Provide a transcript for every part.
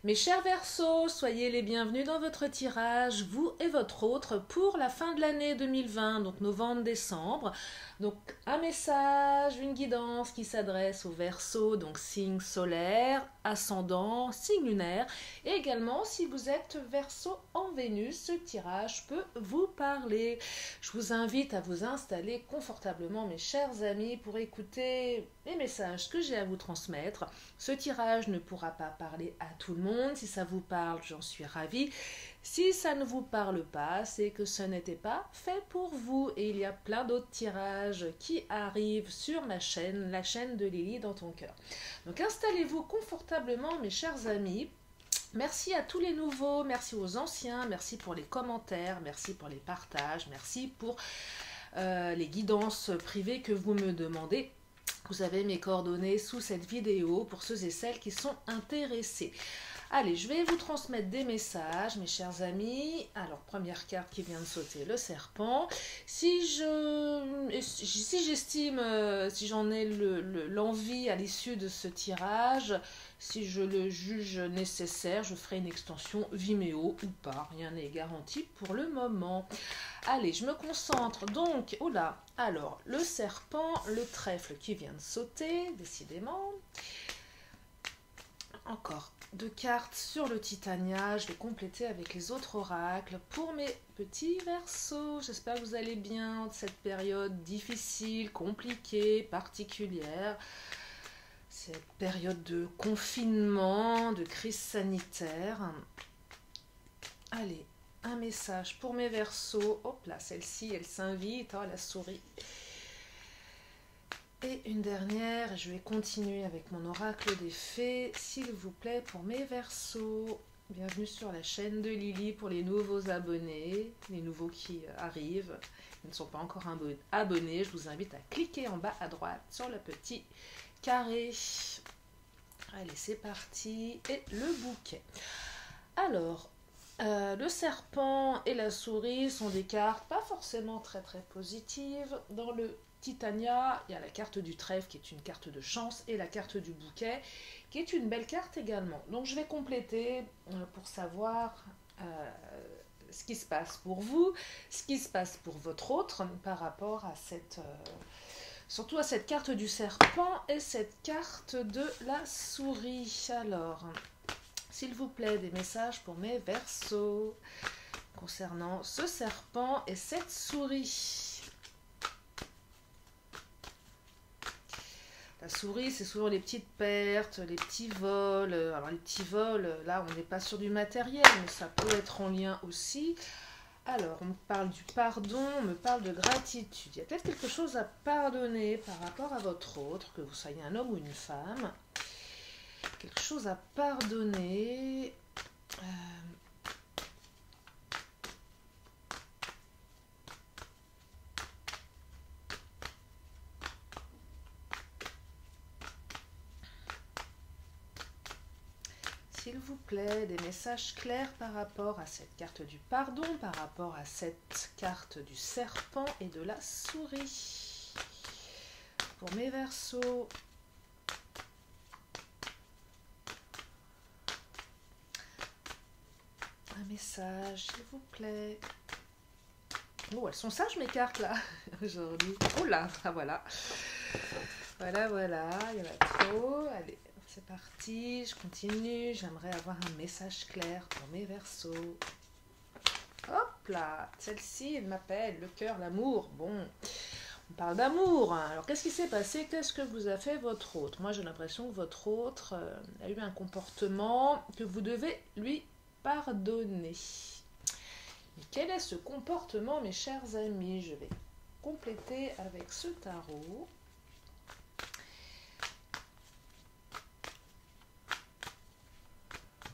Mes chers Verseaux, soyez les bienvenus dans votre tirage, vous et votre autre, pour la fin de l'année 2020, donc novembre-décembre. Donc un message, une guidance qui s'adresse aux Verseaux, donc signe solaire, ascendant, signe lunaire. Et également, si vous êtes Verseau en Vénus, ce tirage peut vous parler. Je vous invite à vous installer confortablement, mes chers amis, pour écouter les messages que j'ai à vous transmettre. Ce tirage ne pourra pas parler à tout le monde. Si ça vous parle, j'en suis ravie. Si ça ne vous parle pas, c'est que ce n'était pas fait pour vous. Et il y a plein d'autres tirages qui arrivent sur ma chaîne, la chaîne de Lily dans ton cœur. Donc installez-vous confortablement, mes chers amis. Merci à tous les nouveaux, merci aux anciens, merci pour les commentaires, merci pour les partages, merci pour les guidances privées que vous me demandez. Vous avez mes coordonnées sous cette vidéo pour ceux et celles qui sont intéressés. Allez, je vais vous transmettre des messages, mes chers amis. Alors, première carte qui vient de sauter, le serpent. Si j'estime, si j'en ai l'envie à l'issue de ce tirage, si je le juge nécessaire, je ferai une extension Vimeo ou pas. Rien n'est garanti pour le moment. Allez, je me concentre donc. Oula, alors, le serpent, le trèfle qui vient de sauter, décidément. Encore 2 cartes sur le Titania. Je vais compléter avec les autres oracles pour mes petits Verseaux. J'espère que vous allez bien de cette période difficile, compliquée, particulière. Cette période de confinement, de crise sanitaire. Allez, un message pour mes Verseaux. Hop là, celle-ci, elle s'invite. Oh, la souris. Et une dernière, je vais continuer avec mon oracle des fées, s'il vous plaît, pour mes Verseaux. Bienvenue sur la chaîne de Lily pour les nouveaux abonnés, les nouveaux qui arrivent, qui ne sont pas encore abonnés. Je vous invite à cliquer en bas à droite sur le petit carré. Allez, c'est parti. Et le bouquet. Alors, le serpent et la souris sont des cartes pas forcément très positives. Dans le Titania, il y a la carte du trèfle qui est une carte de chance et la carte du bouquet qui est une belle carte également. Donc je vais compléter pour savoir ce qui se passe pour vous, ce qui se passe pour votre autre par rapport à cette... surtout à cette carte du serpent et cette carte de la souris. Alors, s'il vous plaît, des messages pour mes Verseaux concernant ce serpent et cette souris. La souris, c'est souvent les petites pertes, les petits vols. Alors les petits vols, là, on n'est pas sur du matériel, mais ça peut être en lien aussi. Alors, on me parle du pardon, on me parle de gratitude. Il y a peut-être quelque chose à pardonner par rapport à votre autre, que vous soyez un homme ou une femme. Quelque chose à pardonner. S'il vous plaît, des messages clairs par rapport à cette carte du pardon, par rapport à cette carte du serpent et de la souris. Pour mes Verseaux. Un message, s'il vous plaît. Oh, elles sont sages mes cartes là, aujourd'hui. Oh là, ah, voilà. Voilà, il y en a trop. Allez. C'est parti, je continue. J'aimerais avoir un message clair pour mes Verseaux. Hop là, celle-ci, elle m'appelle le cœur, l'amour. Bon, on parle d'amour. Alors, qu'est-ce qui s'est passé? Qu'est-ce que vous a fait votre autre? Moi, j'ai l'impression que votre autre a eu un comportement que vous devez lui pardonner. Mais quel est ce comportement, mes chers amis? Je vais compléter avec ce tarot.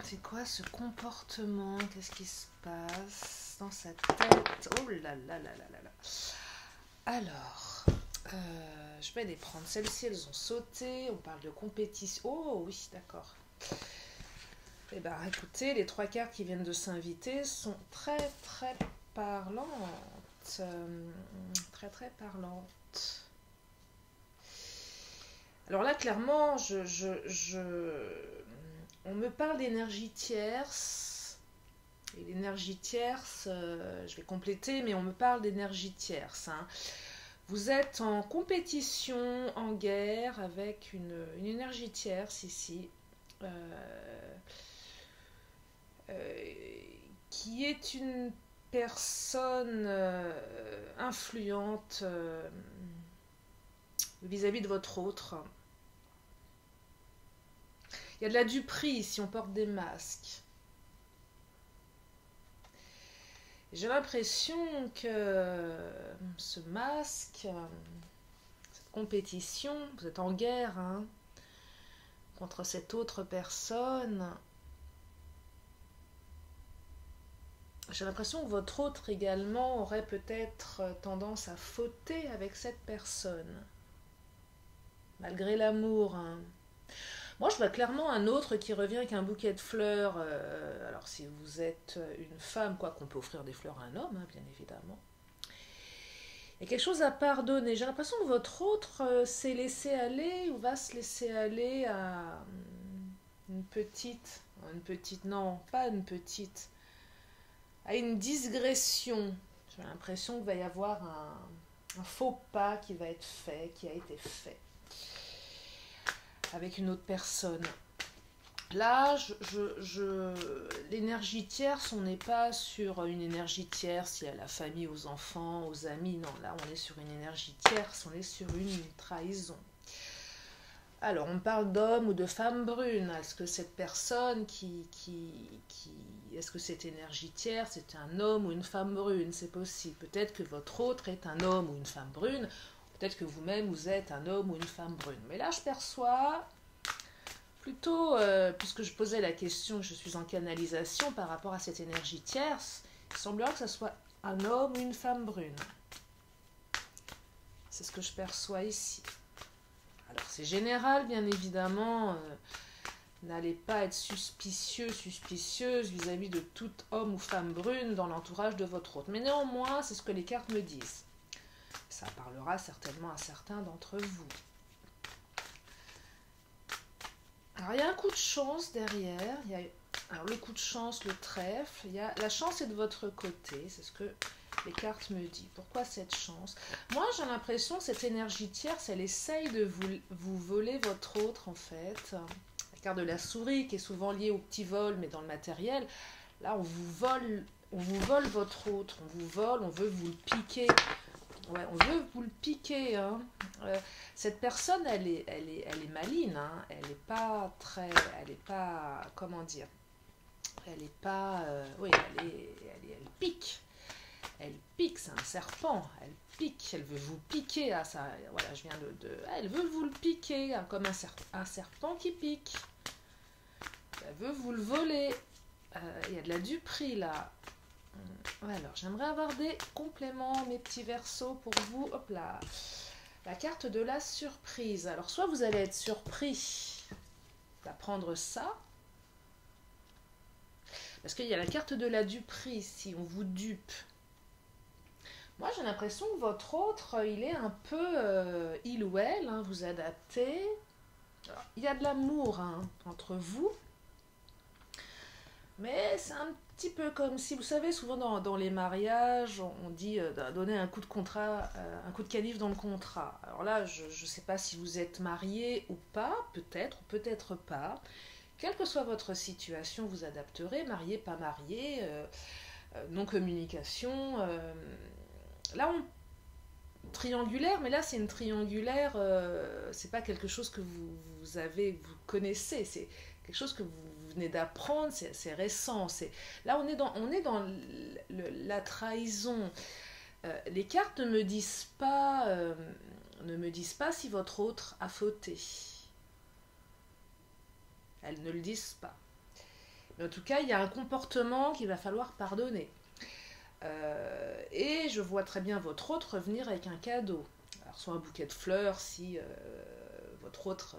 C'est quoi ce comportement? Qu'est-ce qui se passe dans sa tête? Oh là là là là là là. Alors, je vais les prendre. Celles-ci, elles ont sauté. On parle de compétition. Oh oui, d'accord. Eh bien, écoutez, les 3 cartes qui viennent de s'inviter sont très parlantes. Très parlantes. Alors là, clairement, On me parle d'énergie tierce. Et l'énergie tierce, je vais compléter, mais on me parle d'énergie tierce. Hein. Vous êtes en compétition, en guerre, avec une énergie tierce ici. Qui est une personne influente vis-à-vis de votre autre. Il y a de la duperie si on porte des masques. J'ai l'impression que ce masque, cette compétition, vous êtes en guerre hein, contre cette autre personne. J'ai l'impression que votre autre également aurait peut-être tendance à fauter avec cette personne. Malgré l'amour. Hein. Moi, je vois clairement un autre qui revient avec un bouquet de fleurs. Alors, si vous êtes une femme, quoi qu'on peut offrir des fleurs à un homme, hein, bien évidemment. Il y a quelque chose à pardonner. J'ai l'impression que votre autre s'est laissé aller ou va se laisser aller à une petite... non, pas une petite... à une digression. J'ai l'impression qu'il va y avoir un faux pas qui va être fait, qui a été fait avec une autre personne. Là, l'énergie tierce, on n'est pas sur une énergie tierce, il y a la famille, aux enfants, aux amis. Non, là, on est sur une énergie tierce, on est sur une trahison. Alors, on parle d'homme ou de femme brune. Est-ce que cette personne est-ce que cette énergie tierce, c'est un homme ou une femme brune? C'est possible. Peut-être que votre autre est un homme ou une femme brune. Peut-être que vous-même, vous êtes un homme ou une femme brune. Mais là, je perçois plutôt, puisque je posais la question, je suis en canalisation par rapport à cette énergie tierce, il semblerait que ce soit un homme ou une femme brune. C'est ce que je perçois ici. Alors, c'est général, bien évidemment. N'allez pas être suspicieuse vis-à-vis de tout homme ou femme brune dans l'entourage de votre autre. Mais néanmoins, c'est ce que les cartes me disent. Ça parlera certainement à certains d'entre vous. Alors, il y a un coup de chance derrière. Alors, le coup de chance, le trèfle. La chance est de votre côté. C'est ce que les cartes me disent. Pourquoi cette chance? Moi, j'ai l'impression que cette énergie tierce, elle essaye de vous voler votre autre, en fait. La carte de la souris, qui est souvent liée au petit vol, mais dans le matériel. Là, on vous vole votre autre. On vous vole, on veut vous le piquer. Ouais, on veut vous le piquer. Hein. Cette personne, elle est maligne. Hein. Elle n'est pas très... Elle n'est pas... Comment dire? Elle n'est pas... oui, elle pique. Elle pique, c'est un serpent. Elle pique, elle veut vous piquer. Ah, ça, voilà, je viens elle veut vous le piquer, hein, comme un serpent qui pique. Elle veut vous le voler. Il y a de la duperie, là. Alors, j'aimerais avoir des compléments, mes petits versos, pour vous. Hop là. La carte de la surprise. Alors, soit vous allez être surpris d'apprendre ça, parce qu'il y a la carte de la duperie, si on vous dupe. Moi, j'ai l'impression que votre autre, il est un peu, il ou elle, hein, vous adaptez. Alors, il y a de l'amour hein, entre vous, mais c'est un petit peu comme si, vous savez, souvent dans les mariages, on dit donner un coup de contrat, un coup de canif dans le contrat. Alors là, je ne sais pas si vous êtes marié ou pas, peut-être ou peut-être pas. Quelle que soit votre situation, vous adapterez, marié, pas marié, non-communication. Là, triangulaire, mais là, c'est une triangulaire, c'est pas quelque chose que vous connaissez, c'est quelque chose que vous venez d'apprendre, c'est récent. Là, on est dans la trahison. Les cartes ne me disent pas si votre autre a fauté. Elles ne le disent pas. Mais en tout cas, il y a un comportement qu'il va falloir pardonner. Et je vois très bien votre autre revenir avec un cadeau. Alors, soit un bouquet de fleurs si votre autre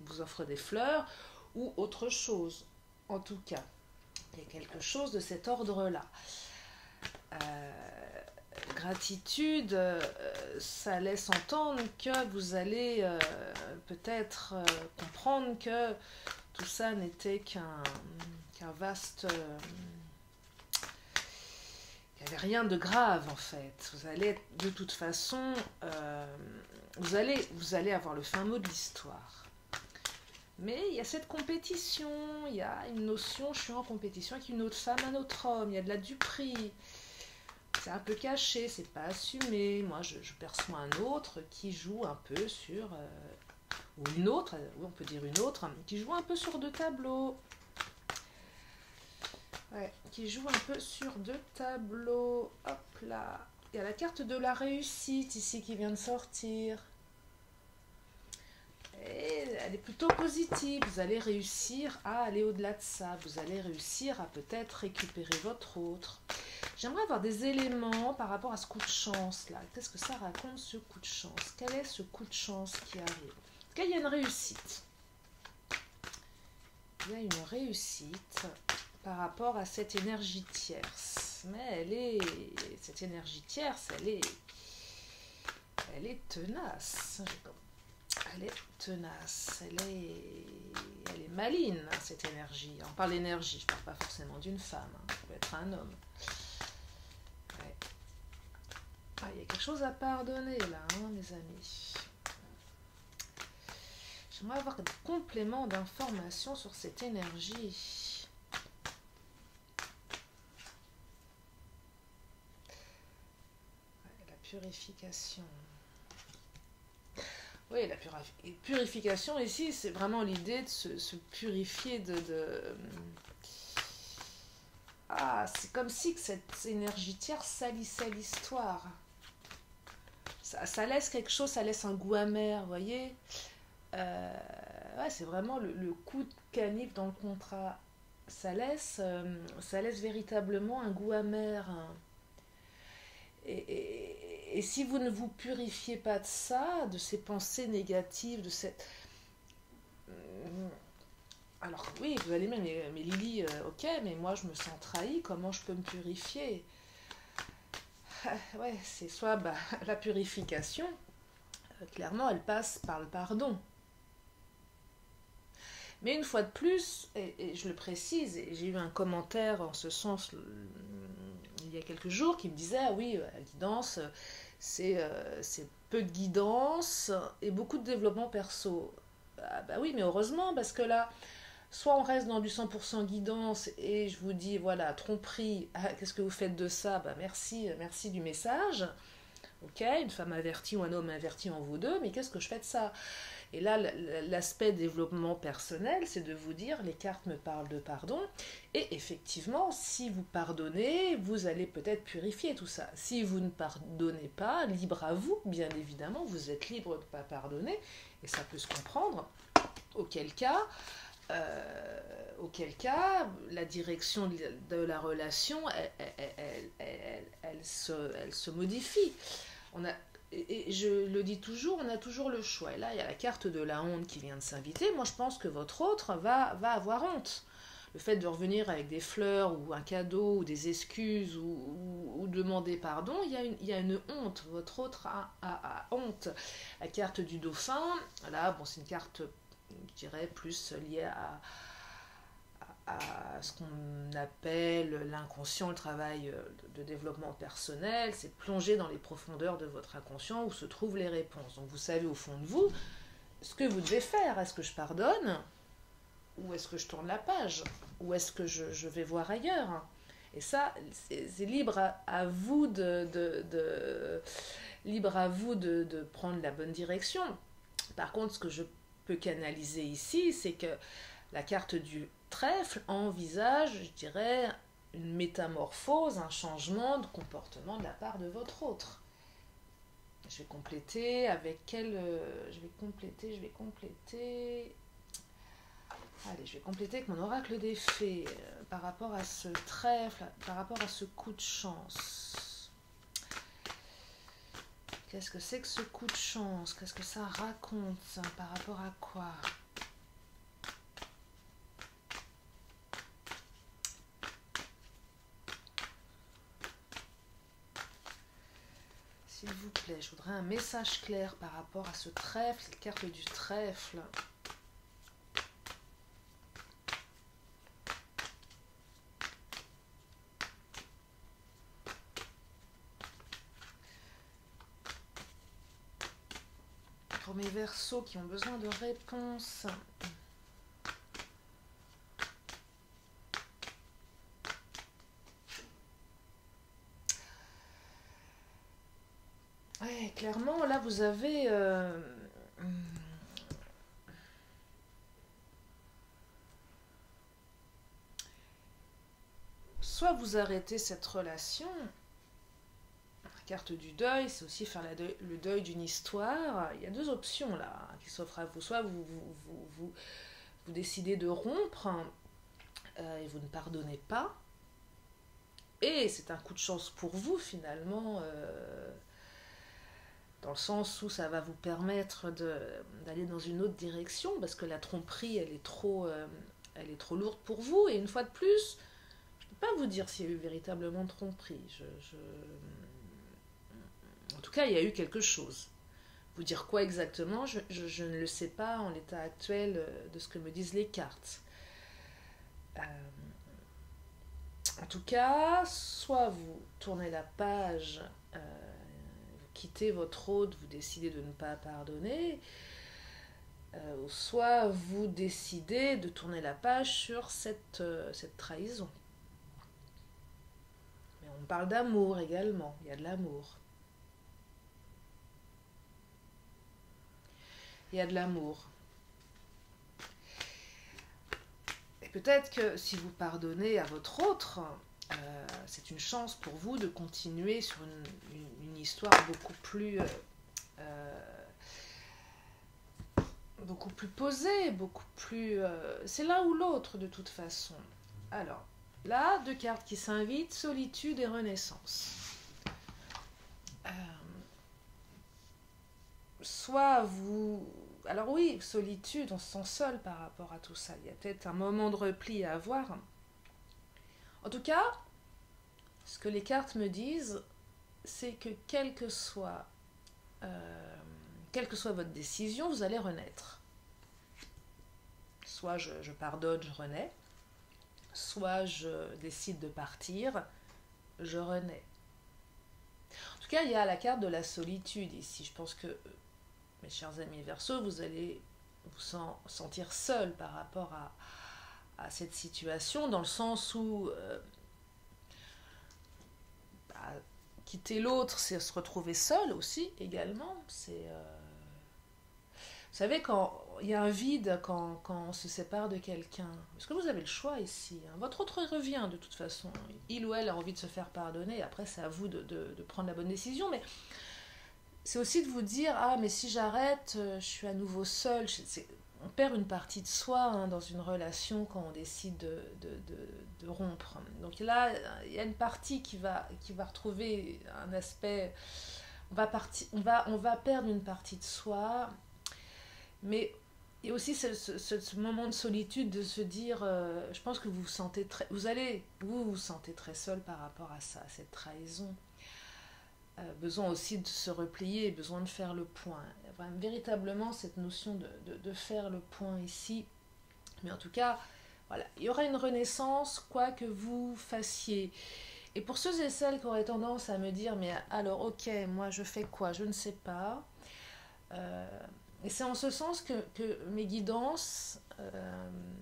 vous offre des fleurs, ou autre chose. En tout cas, il y a quelque chose de cet ordre-là. Gratitude, ça laisse entendre que vous allez peut-être comprendre que tout ça n'était qu'un vaste... il n'y avait rien de grave en fait. Vous allez de toute façon... vous allez avoir le fin mot de l'histoire. Mais il y a cette compétition, il y a une notion, je suis en compétition avec une autre femme, un autre homme, il y a de la duperie. C'est un peu caché, c'est pas assumé. Moi, je perçois un autre qui joue un peu sur... ou une autre, on peut dire une autre, qui joue un peu sur deux tableaux. Ouais, qui joue un peu sur deux tableaux. Hop là. Il y a la carte de la réussite ici qui vient de sortir. Et elle est plutôt positive. Vous allez réussir à aller au-delà de ça. Vous allez réussir à peut-être récupérer votre autre. J'aimerais avoir des éléments par rapport à ce coup de chance là. Qu'est-ce que ça raconte ce coup de chance? Quel est ce coup de chance qui arrive? En tout cas, il y a une réussite. Il y a une réussite par rapport à cette énergie tierce. Mais cette énergie tierce, elle est tenace. Elle est tenace, elle est maligne, cette énergie. On parle d'énergie, je ne parle pas forcément d'une femme, ça peut être un homme. Ouais. Ah, il y a quelque chose à pardonner là, mes amis. J'aimerais avoir des compléments d'informations sur cette énergie. Ouais, la purification. Oui, la purification ici, c'est vraiment l'idée de se purifier Ah, c'est comme si que cette énergie tierce salissait l'histoire. Ça laisse quelque chose, ça laisse un goût amer, vous voyez. Ouais, c'est vraiment le coup de canif dans le contrat. Ça laisse véritablement un goût amer. Et si vous ne vous purifiez pas de ça, de ces pensées négatives, de cette... Alors oui, vous allez dire, mais Lily, ok, mais moi je me sens trahie, comment je peux me purifier? Ouais, c'est soit la purification, clairement elle passe par le pardon. Mais une fois de plus, et je le précise, et j'ai eu un commentaire en ce sens il y a quelques jours qui me disait, ah oui, la guidance, c'est peu de guidance et beaucoup de développement perso. Ah bah oui, mais heureusement, parce que là, soit on reste dans du 100% guidance et je vous dis, voilà, tromperie, qu'est-ce que vous faites de ça? Bah merci du message. Ok, une femme avertie ou un homme averti en vous deux, mais qu'est-ce que je fais de ça? Et là, l'aspect développement personnel, c'est de vous dire, les cartes me parlent de pardon, et effectivement, si vous pardonnez, vous allez peut-être purifier tout ça. Si vous ne pardonnez pas, libre à vous, bien évidemment, vous êtes libre de ne pas pardonner, et ça peut se comprendre, auquel cas, la direction de la relation, elle se modifie. Et je le dis toujours, on a toujours le choix. Et là, il y a la carte de la honte qui vient de s'inviter. Moi, je pense que votre autre va avoir honte. Le fait de revenir avec des fleurs ou un cadeau ou des excuses ou demander pardon, il y a une honte. Votre autre a honte. La carte du dauphin, là, bon, c'est une carte, je dirais, plus liée à ce qu'on appelle l'inconscient, le travail de développement personnel, c'est plonger dans les profondeurs de votre inconscient où se trouvent les réponses. Donc vous savez au fond de vous ce que vous devez faire. Est-ce que je pardonne? Ou est-ce que je tourne la page? Ou est-ce que je vais voir ailleurs? Et ça, c'est libre à vous libre à vous de prendre la bonne direction. Par contre, ce que je peux canaliser ici, c'est que la carte du trèfle envisage, je dirais, une métamorphose, un changement de comportement de la part de votre autre. Je vais compléter avec quel... je vais compléter... Allez, je vais compléter avec mon oracle des fées par rapport à ce trèfle, par rapport à ce coup de chance. Qu'est-ce que c'est que ce coup de chance? Qu'est-ce que ça raconte par rapport à quoi? S'il vous plaît, je voudrais un message clair par rapport à ce trèfle, cette carte du trèfle. pour mes Verseaux qui ont besoin de réponses. Ouais, clairement, là, vous avez... soit vous arrêtez cette relation, la carte du deuil, c'est aussi faire le deuil d'une histoire. Il y a deux options là qui s'offrent à vous. Soit vous décidez de rompre et vous ne pardonnez pas. Et c'est un coup de chance pour vous finalement, dans le sens où ça va vous permettre d'aller dans une autre direction, parce que la tromperie, elle est trop lourde pour vous. Et une fois de plus, je ne peux pas vous dire s'il y a eu véritablement tromperie. En tout cas, il y a eu quelque chose. Vous dire quoi exactement, je ne le sais pas en l'état actuel de ce que me disent les cartes. En tout cas, soit vous tournez la page, vous quittez votre hôte, vous décidez de ne pas pardonner, soit vous décidez de tourner la page sur cette trahison. Mais on parle d'amour également, il y a de l'amour. Il y a de l'amour. Et peut-être que si vous pardonnez à votre autre, c'est une chance pour vous de continuer sur une histoire beaucoup plus posée, beaucoup plus... c'est l'un ou l'autre de toute façon. Alors, là, deux cartes qui s'invitent, solitude et renaissance. Soit vous... Alors oui, solitude, on se sent seul par rapport à tout ça. Il y a peut-être un moment de repli à avoir. En tout cas, ce que les cartes me disent, c'est que quelle que soit votre décision, vous allez renaître. Soit je pardonne, je renais. Soit je décide de partir, je renais. En tout cas, il y a la carte de la solitude ici. Je pense que, mes chers amis Verseaux, vous allez vous sentir seul par rapport à cette situation, dans le sens où quitter l'autre, c'est se retrouver seul aussi, également. C'est... Vous savez, quand il y a un vide, quand on se sépare de quelqu'un, parce que vous avez le choix ici, hein. Votre autre revient de toute façon. Il ou elle a envie de se faire pardonner, après c'est à vous de prendre la bonne décision, mais c'est aussi de vous dire, ah mais si j'arrête, je suis à nouveau seule. On perd une partie de soi, hein, dans une relation quand on décide de rompre. Donc là, il y a une partie qui va retrouver un aspect... On va perdre une partie de soi, mais il y a aussi ce moment de solitude de se dire, je pense que vous sentez vous sentez très seul par rapport à ça, à cette trahison. Besoin aussi de se replier, besoin de faire le point. Véritablement cette notion de faire le point ici. Mais en tout cas, voilà, il y aura une renaissance, quoi que vous fassiez. Et pour ceux et celles qui auraient tendance à me dire, mais alors ok, moi je fais quoi? Je ne sais pas. Et c'est en ce sens que mes guidances,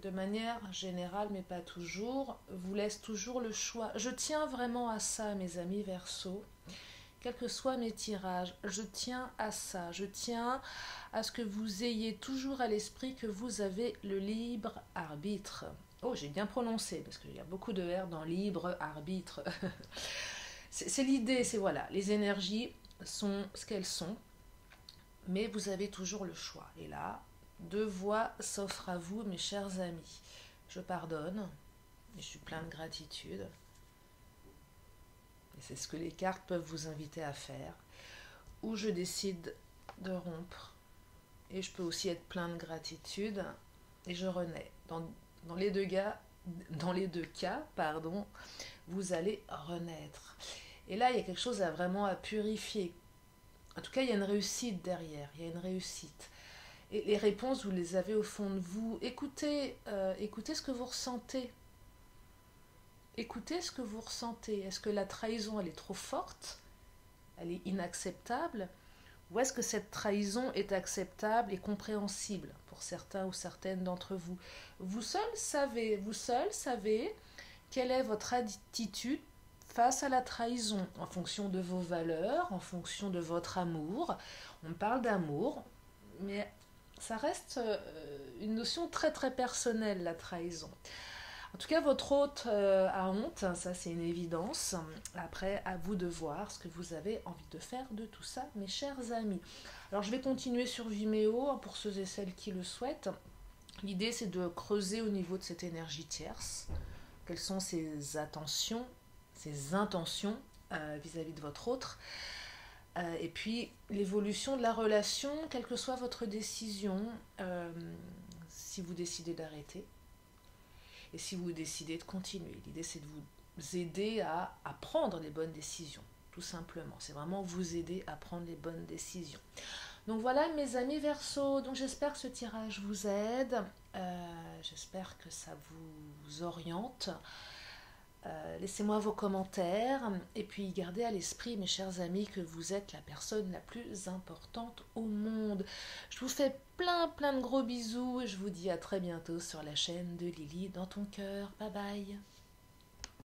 de manière générale, mais pas toujours, vous laissent toujours le choix. Je tiens vraiment à ça, mes amis Verseaux. Quels que soient mes tirages, je tiens à ça. Je tiens à ce que vous ayez toujours à l'esprit que vous avez le libre arbitre. Oh, j'ai bien prononcé, parce qu'il y a beaucoup de R dans libre arbitre. C'est l'idée, c'est voilà, les énergies sont ce qu'elles sont, mais vous avez toujours le choix. Et là, deux voies s'offrent à vous, mes chers amis. Je pardonne, et je suis plein de gratitude. Et c'est ce que les cartes peuvent vous inviter à faire. Ou je décide de rompre. Et je peux aussi être plein de gratitude. Et je renais. Dans les deux cas, vous allez renaître. Et là, il y a quelque chose à purifier. En tout cas, il y a une réussite derrière. Il y a une réussite. Et les réponses, vous les avez au fond de vous. Écoutez ce que vous ressentez. Écoutez ce que vous ressentez. Est-ce que la trahison, elle est trop forte? Elle est inacceptable? Ou est-ce que cette trahison est acceptable et compréhensible pour certains ou certaines d'entre vous? Vous seul savez quelle est votre attitude face à la trahison, en fonction de vos valeurs, en fonction de votre amour. On parle d'amour, mais ça reste une notion très très personnelle, la trahison. En tout cas, votre hôte a honte, ça c'est une évidence. Après, à vous de voir ce que vous avez envie de faire de tout ça, mes chers amis. Alors, je vais continuer sur Vimeo pour ceux et celles qui le souhaitent. L'idée, c'est de creuser au niveau de cette énergie tierce. Quelles sont ses attentions, ses intentions vis-à-vis de votre autre. Et puis, l'évolution de la relation, quelle que soit votre décision, si vous décidez d'arrêter et si vous décidez de continuer. L'idée, c'est de vous aider à prendre les bonnes décisions, tout simplement. C'est vraiment vous aider à prendre les bonnes décisions. Donc voilà, mes amis Verseau, donc j'espère que ce tirage vous aide, j'espère que ça vous oriente. Laissez-moi vos commentaires et puis gardez à l'esprit, mes chers amis, que vous êtes la personne la plus importante au monde. Je vous fais plein de gros bisous et je vous dis à très bientôt sur la chaîne de Lily dans ton cœur. Bye bye.